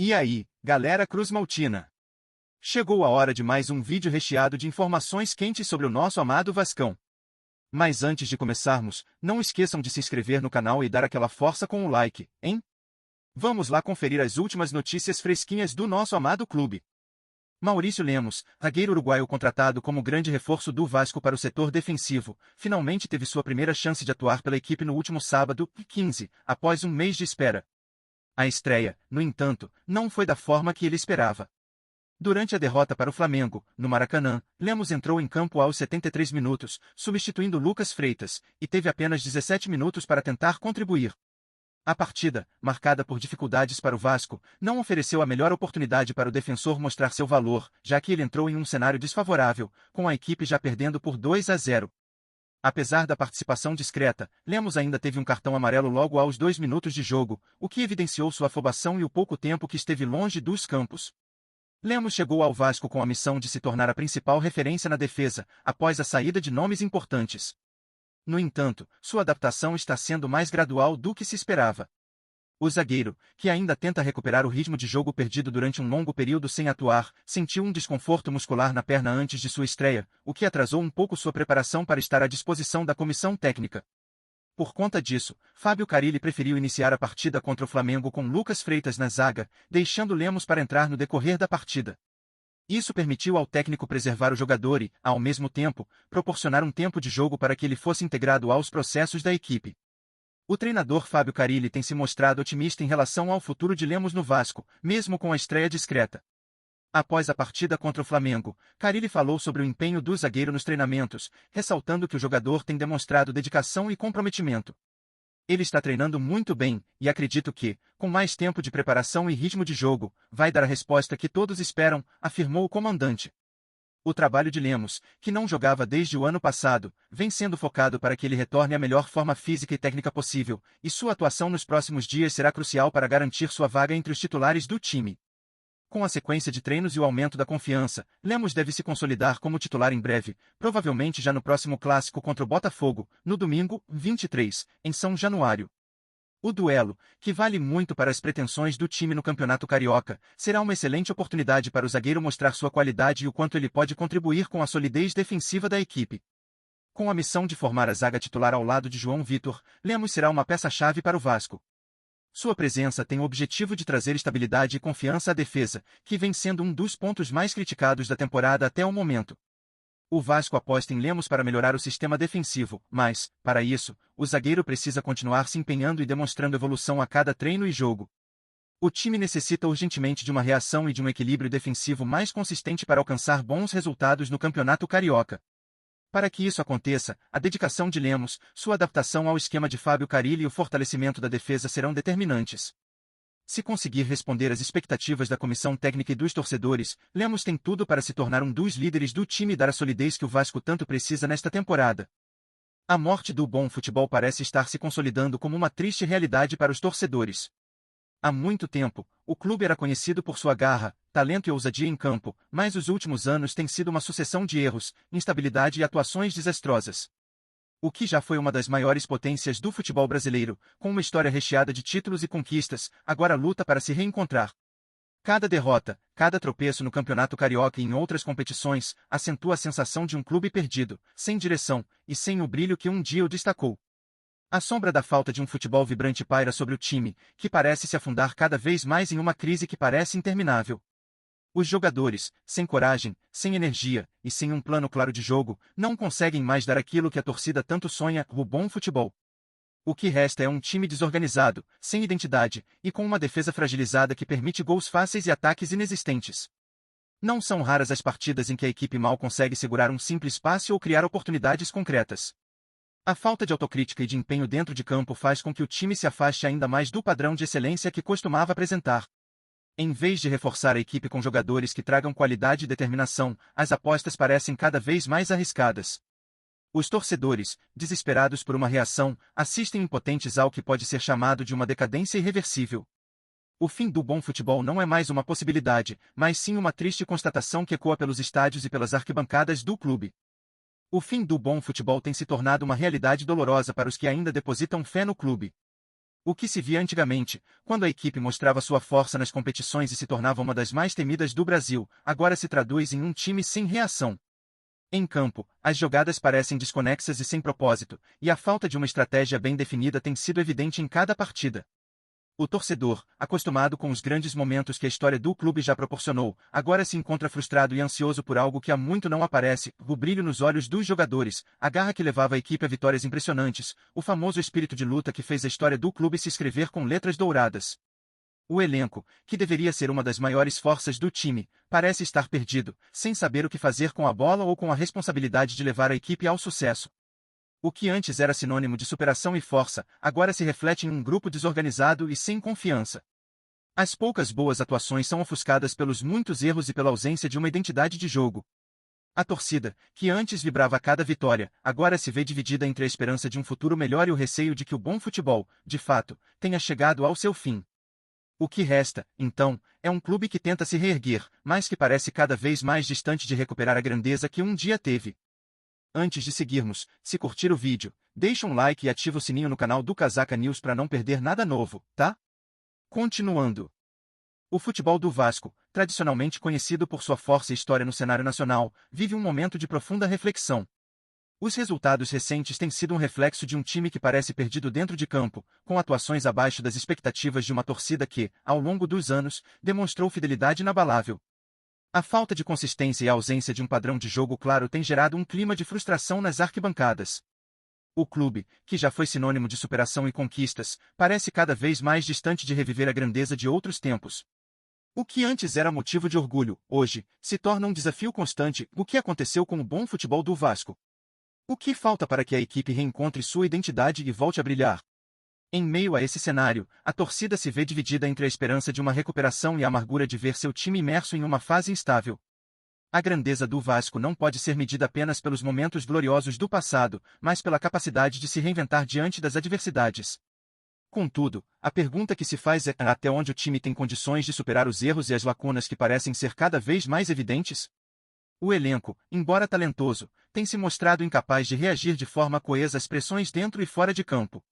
E aí, galera Cruz Maltina? Chegou a hora de mais um vídeo recheado de informações quentes sobre o nosso amado Vascão. Mas antes de começarmos, não esqueçam de se inscrever no canal e dar aquela força com o like, hein? Vamos lá conferir as últimas notícias fresquinhas do nosso amado clube. Maurício Lemos, zagueiro uruguaio contratado como grande reforço do Vasco para o setor defensivo, finalmente teve sua primeira chance de atuar pela equipe no último sábado, 15, após um mês de espera. A estreia, no entanto, não foi da forma que ele esperava. Durante a derrota para o Flamengo, no Maracanã, Lemos entrou em campo aos 73 minutos, substituindo Lucas Freitas, e teve apenas 17 minutos para tentar contribuir. A partida, marcada por dificuldades para o Vasco, não ofereceu a melhor oportunidade para o defensor mostrar seu valor, já que ele entrou em um cenário desfavorável, com a equipe já perdendo por 2-0. Apesar da participação discreta, Lemos ainda teve um cartão amarelo logo aos 2 minutos de jogo, o que evidenciou sua afobação e o pouco tempo que esteve longe dos campos. Lemos chegou ao Vasco com a missão de se tornar a principal referência na defesa, após a saída de nomes importantes. No entanto, sua adaptação está sendo mais gradual do que se esperava. O zagueiro, que ainda tenta recuperar o ritmo de jogo perdido durante um longo período sem atuar, sentiu um desconforto muscular na perna antes de sua estreia, o que atrasou um pouco sua preparação para estar à disposição da comissão técnica. Por conta disso, Fábio Carille preferiu iniciar a partida contra o Flamengo com Lucas Freitas na zaga, deixando Lemos para entrar no decorrer da partida. Isso permitiu ao técnico preservar o jogador e, ao mesmo tempo, proporcionar um tempo de jogo para que ele fosse integrado aos processos da equipe. O treinador Fábio Carille tem se mostrado otimista em relação ao futuro de Lemos no Vasco, mesmo com a estreia discreta. Após a partida contra o Flamengo, Carille falou sobre o empenho do zagueiro nos treinamentos, ressaltando que o jogador tem demonstrado dedicação e comprometimento. Ele está treinando muito bem, e acredito que, com mais tempo de preparação e ritmo de jogo, vai dar a resposta que todos esperam, afirmou o comandante. O trabalho de Lemos, que não jogava desde o ano passado, vem sendo focado para que ele retorne à melhor forma física e técnica possível, e sua atuação nos próximos dias será crucial para garantir sua vaga entre os titulares do time. Com a sequência de treinos e o aumento da confiança, Lemos deve se consolidar como titular em breve, provavelmente já no próximo clássico contra o Botafogo, no domingo, 23, em São Januário. O duelo, que vale muito para as pretensões do time no Campeonato Carioca, será uma excelente oportunidade para o zagueiro mostrar sua qualidade e o quanto ele pode contribuir com a solidez defensiva da equipe. Com a missão de formar a zaga titular ao lado de João Vitor, Lemos será uma peça-chave para o Vasco. Sua presença tem o objetivo de trazer estabilidade e confiança à defesa, que vem sendo um dos pontos mais criticados da temporada até o momento. O Vasco aposta em Lemos para melhorar o sistema defensivo, mas, para isso, o zagueiro precisa continuar se empenhando e demonstrando evolução a cada treino e jogo. O time necessita urgentemente de uma reação e de um equilíbrio defensivo mais consistente para alcançar bons resultados no Campeonato Carioca. Para que isso aconteça, a dedicação de Lemos, sua adaptação ao esquema de Fábio Carille e o fortalecimento da defesa serão determinantes. Se conseguir responder às expectativas da comissão técnica e dos torcedores, Lemos tem tudo para se tornar um dos líderes do time e dar a solidez que o Vasco tanto precisa nesta temporada. A morte do bom futebol parece estar se consolidando como uma triste realidade para os torcedores. Há muito tempo, o clube era conhecido por sua garra, talento e ousadia em campo, mas os últimos anos têm sido uma sucessão de erros, instabilidade e atuações desastrosas. O que já foi uma das maiores potências do futebol brasileiro, com uma história recheada de títulos e conquistas, agora luta para se reencontrar. Cada derrota, cada tropeço no Campeonato Carioca e em outras competições, acentua a sensação de um clube perdido, sem direção, e sem o brilho que um dia o destacou. A sombra da falta de um futebol vibrante paira sobre o time, que parece se afundar cada vez mais em uma crise que parece interminável. Os jogadores, sem coragem, sem energia e sem um plano claro de jogo, não conseguem mais dar aquilo que a torcida tanto sonha, o bom futebol. O que resta é um time desorganizado, sem identidade, e com uma defesa fragilizada que permite gols fáceis e ataques inexistentes. Não são raras as partidas em que a equipe mal consegue segurar um simples passe ou criar oportunidades concretas. A falta de autocrítica e de empenho dentro de campo faz com que o time se afaste ainda mais do padrão de excelência que costumava apresentar. Em vez de reforçar a equipe com jogadores que tragam qualidade e determinação, as apostas parecem cada vez mais arriscadas. Os torcedores, desesperados por uma reação, assistem impotentes ao que pode ser chamado de uma decadência irreversível. O fim do bom futebol não é mais uma possibilidade, mas sim uma triste constatação que ecoa pelos estádios e pelas arquibancadas do clube. O fim do bom futebol tem se tornado uma realidade dolorosa para os que ainda depositam fé no clube. O que se via antigamente, quando a equipe mostrava sua força nas competições e se tornava uma das mais temidas do Brasil, agora se traduz em um time sem reação. Em campo, as jogadas parecem desconexas e sem propósito, e a falta de uma estratégia bem definida tem sido evidente em cada partida. O torcedor, acostumado com os grandes momentos que a história do clube já proporcionou, agora se encontra frustrado e ansioso por algo que há muito não aparece: o brilho nos olhos dos jogadores, a garra que levava a equipe a vitórias impressionantes, o famoso espírito de luta que fez a história do clube se escrever com letras douradas. O elenco, que deveria ser uma das maiores forças do time, parece estar perdido, sem saber o que fazer com a bola ou com a responsabilidade de levar a equipe ao sucesso. O que antes era sinônimo de superação e força, agora se reflete em um grupo desorganizado e sem confiança. As poucas boas atuações são ofuscadas pelos muitos erros e pela ausência de uma identidade de jogo. A torcida, que antes vibrava a cada vitória, agora se vê dividida entre a esperança de um futuro melhor e o receio de que o bom futebol, de fato, tenha chegado ao seu fim. O que resta, então, é um clube que tenta se reerguer, mas que parece cada vez mais distante de recuperar a grandeza que um dia teve. Antes de seguirmos, se curtir o vídeo, deixa um like e ativa o sininho no canal do Casaca News para não perder nada novo, tá? Continuando. O futebol do Vasco, tradicionalmente conhecido por sua força e história no cenário nacional, vive um momento de profunda reflexão. Os resultados recentes têm sido um reflexo de um time que parece perdido dentro de campo, com atuações abaixo das expectativas de uma torcida que, ao longo dos anos, demonstrou fidelidade inabalável. A falta de consistência e a ausência de um padrão de jogo claro tem gerado um clima de frustração nas arquibancadas. O clube, que já foi sinônimo de superação e conquistas, parece cada vez mais distante de reviver a grandeza de outros tempos. O que antes era motivo de orgulho, hoje, se torna um desafio constante. O que aconteceu com o bom futebol do Vasco? O que falta para que a equipe reencontre sua identidade e volte a brilhar? Em meio a esse cenário, a torcida se vê dividida entre a esperança de uma recuperação e a amargura de ver seu time imerso em uma fase instável. A grandeza do Vasco não pode ser medida apenas pelos momentos gloriosos do passado, mas pela capacidade de se reinventar diante das adversidades. Contudo, a pergunta que se faz é: até onde o time tem condições de superar os erros e as lacunas que parecem ser cada vez mais evidentes? O elenco, embora talentoso, tem se mostrado incapaz de reagir de forma coesa às pressões dentro e fora de campo.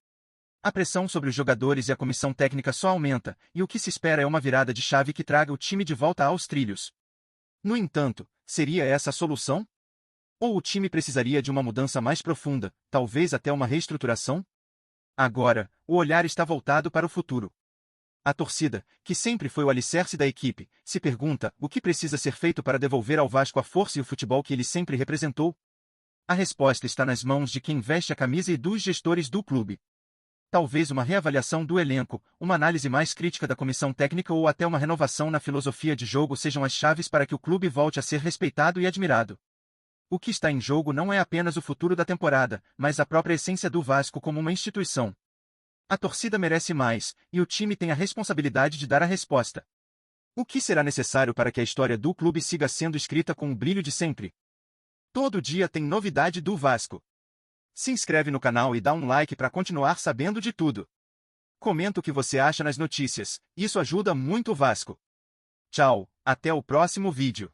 A pressão sobre os jogadores e a comissão técnica só aumenta, e o que se espera é uma virada de chave que traga o time de volta aos trilhos. No entanto, seria essa a solução? Ou o time precisaria de uma mudança mais profunda, talvez até uma reestruturação? Agora, o olhar está voltado para o futuro. A torcida, que sempre foi o alicerce da equipe, se pergunta: o que precisa ser feito para devolver ao Vasco a força e o futebol que ele sempre representou? A resposta está nas mãos de quem veste a camisa e dos gestores do clube. Talvez uma reavaliação do elenco, uma análise mais crítica da comissão técnica ou até uma renovação na filosofia de jogo sejam as chaves para que o clube volte a ser respeitado e admirado. O que está em jogo não é apenas o futuro da temporada, mas a própria essência do Vasco como uma instituição. A torcida merece mais, e o time tem a responsabilidade de dar a resposta. O que será necessário para que a história do clube siga sendo escrita com o brilho de sempre? Todo dia tem novidade do Vasco. Se inscreve no canal e dá um like para continuar sabendo de tudo. Comenta o que você acha nas notícias, isso ajuda muito o Vasco. Tchau, até o próximo vídeo.